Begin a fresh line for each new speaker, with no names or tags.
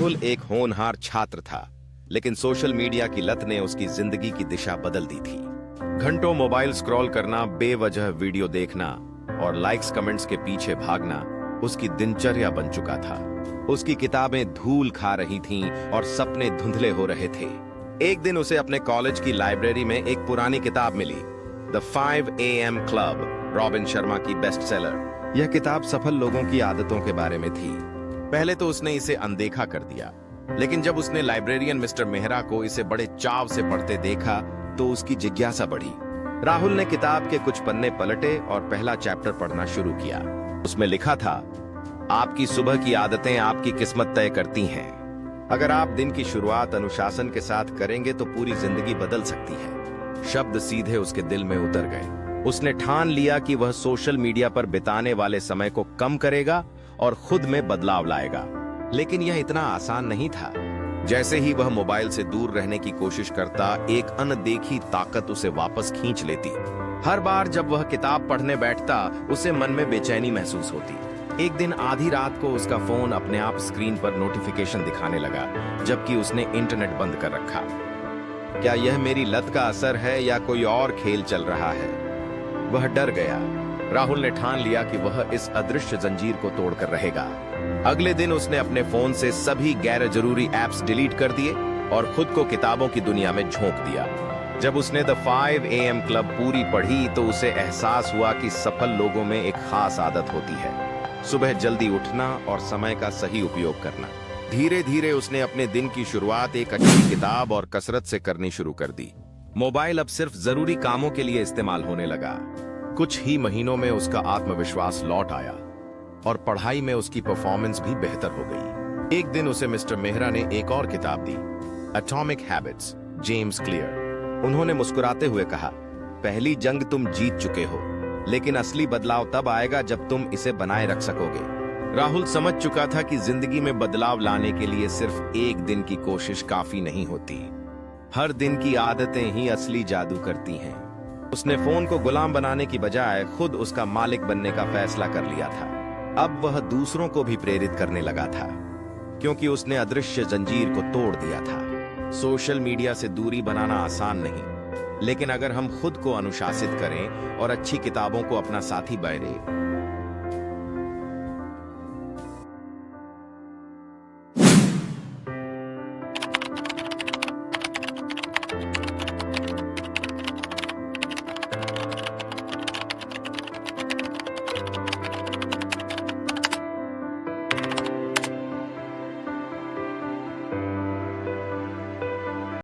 राहुल एक होनहार छात्र था, लेकिन सोशल मीडिया की लत ने उसकी जिंदगी की दिशा बदल दी थी। घंटों मोबाइल स्क्रॉल करना, बेवजह वीडियो देखना और लाइक्स कमेंट्स के पीछे भागना उसकी दिनचर्या बन चुका था। उसकी किताबें धूल खा रही थीं और सपने धुंधले हो रहे थे। एक दिन उसे अपने कॉलेज की लाइब्रेरी में एक पुरानी किताब मिली, the 5 AM club, Robin Sharma की बेस्ट सेलर। यह किताब सफल लोगों की आदतों के बारे में थी। पहले तो उसने इसे अनदेखा कर दिया, लेकिन जब उसने लाइब्रेरियन मिस्टर मेहरा को इसे बड़े चाव से पढ़ते देखा तो उसकी जिज्ञासा बढ़ी। राहुल ने किताब के कुछ पन्ने पलटे और पहला चैप्टर पढ़ना शुरू किया। उसमें लिखा था, आपकी सुबह की आदतें आपकी किस्मत तय करती हैं। अगर आप दिन की शुरुआत अनुशासन के साथ करेंगे तो पूरी जिंदगी बदल सकती है। शब्द सीधे उसके दिल में उतर गए। उसने ठान लिया कि वह सोशल मीडिया पर बिताने वाले समय को कम करेगा और खुद में बदलाव लाएगा। लेकिन यह इतना आसान नहीं था। जैसे ही वह मोबाइल से दूर रहने की कोशिश करता, एक अनदेखी ताकत उसे वापस खींच लेती। हर बार जब वह किताब पढ़ने बैठता, उसे मन में बेचैनी महसूस होती। एक दिन आधी रात को उसका फोन अपने आप स्क्रीन पर नोटिफिकेशन दिखाने लगा, जबकि उसने इंटरनेट बंद कर रखा। क्या यह मेरी लत का असर है या कोई और खेल चल रहा है? वह डर गया। राहुल ने ठान लिया कि वह इस अदृश्य जंजीर को तोड़कर रहेगा। अगले दिन उसने अपने फोन से सभी गैर जरूरी ऐप्स डिलीट कर दिए और खुद को किताबों की दुनिया में झोंक दिया। जब उसने द 5 AM क्लब पूरी पढ़ी तो उसे एहसास हुआ कि सफल लोगों में एक खास आदत होती है, सुबह जल्दी उठना और समय का सही उपयोग करना। धीरे धीरे उसने अपने दिन की शुरुआत एक अच्छी किताब और कसरत से करनी शुरू कर दी। मोबाइल अब सिर्फ जरूरी कामों के लिए इस्तेमाल होने लगा। कुछ ही महीनों में उसका आत्मविश्वास लौट आया और पढ़ाई में उसकी परफॉर्मेंस भी बेहतर हो गई। एक दिन उसे मिस्टर मेहरा ने एक और किताब दी, एटॉमिक हैबिट्स, जेम्स क्लियर। उन्होंने मुस्कुराते हुए कहा, पहली जंग तुम जीत चुके हो, लेकिन असली बदलाव तब आएगा जब तुम इसे बनाए रख सकोगे। राहुल समझ चुका था कि जिंदगी में बदलाव लाने के लिए सिर्फ एक दिन की कोशिश काफी नहीं होती। हर दिन की आदतें ही असली जादू करती हैं। उसने फोन को गुलाम बनाने की बजाय खुद उसका मालिक बनने का फैसला कर लिया था। अब वह दूसरों को भी प्रेरित करने लगा था, क्योंकि उसने अदृश्य जंजीर को तोड़ दिया था। सोशल मीडिया से दूरी बनाना आसान नहीं, लेकिन अगर हम खुद को अनुशासित करें और अच्छी किताबों को अपना साथी बने